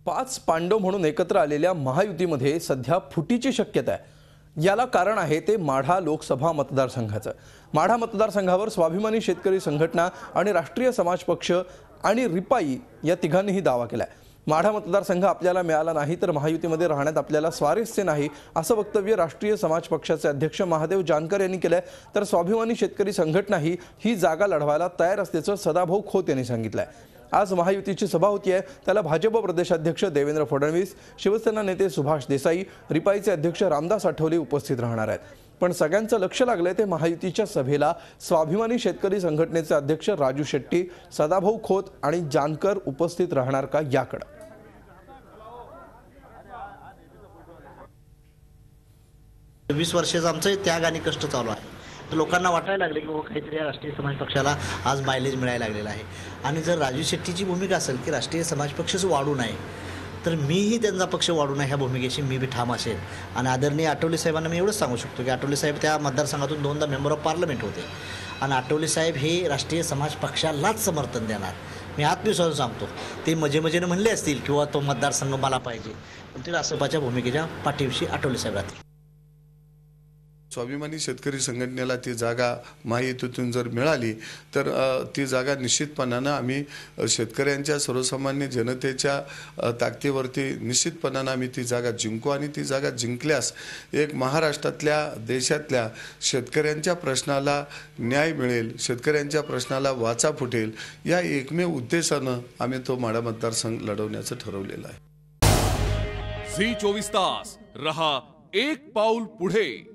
पाच पांडव म्हणून एकत्र आलेल्या महायुतीमध्ये सध्या फुटीची शक्यता आहे। याला कारण आहे ते माढा लोकसभा मतदारसंघाचं। माढा मतदारसंघावर स्वाभिमानी शेतकरी संघटना आणि राष्ट्रीय समाज पक्ष आणि रिपाई या तिघांनीही दावा केलाय। माढा मतदारसंघ आपल्याला मिळाला नाही तर महायुतीमध्ये राहण्यात आपल्याला स्वारस्य नाही असं वक्तव्य राष्ट्रीय समाज पक्षाचे अध्यक्ष महादेव जानकर यांनी केलंय। तर स्वाभिमानी शेतकरी संघटनाही ही जागा लढवायला तयार असल्याचं सदाभाऊ खोत यांनी सांगितलंय। आज महायुतीची सभा होती आहे, त्याला भाजप प्रदेशाध्यक्ष देवेंद्र फडणवीस, शिवसेना नेते सुभाष देसाई, रिपाईचे अध्यक्ष रामदास आठवले उपस्थित राहणार आहेत। पण सगळ्यांचं लक्ष लागलंय ते महायुतीच्या सभेला स्वाभिमानी शेतकरी संघटनेचे अध्यक्ष राजू शेट्टी, सदाभाऊ खोत आणि जानकर उपस्थित राहणार का याकडे। 20 वर्षाचं आमचं त्याग आणि कष्ट चालू आहे। तर लोकांना वाटायला लागले की काहीतरी राष्ट्रीय समाज पक्षाला आज मायलेज मिळायला लागलेला आहे। आणि जर राजू शेट्टीची भूमिका असेल की राष्ट्रीय समाज पक्षच वाढू नये तर मीही त्यांचा पक्ष वाढू नये ह्या भूमिकेशी मी बी ठाम असेल। आणि आदरणीय आठवले साहेबांना मी एवढंच सांगू शकतो की आठवले साहेब त्या मतदारसंघातून 2दा मेंबर ऑफ पार्लमेंट होते आणि आठवले साहेब हे राष्ट्रीय समाज पक्षालाच समर्थन देणार। मी आत्मविश्वास सांगतो, ते मजेने म्हणले असतील किंवा तो मतदारसंघ मला पाहिजे, पण ते रासपाच्या भूमिकेच्या पाठीशी आठवले साहेब राहतील। स्वाभिमानी शेतकरी संघटनेला ती जागा महायुतीतून जर मिळाली तर ती जागा निश्चितपणाने आम्ही शेतकऱ्यांच्या सर्वसामान्य जनतेच्या ताकदीवरती निश्चितपणाने आम्ही ती जागा जिंकू आणि ती जागा जिंकल्यास एक महाराष्ट्रातल्या देशातल्या शेतकऱ्यांच्या प्रश्नाला न्याय मिळेल, शेतकऱ्यांच्या प्रश्नाला वाचा फुटेल या एकमेव उद्देशाने आम्ही तो माढा मतदारसंघ लढवण्याचं ठरवलेलं आहे। झी 24 तास रहा एक पाऊल पुढे।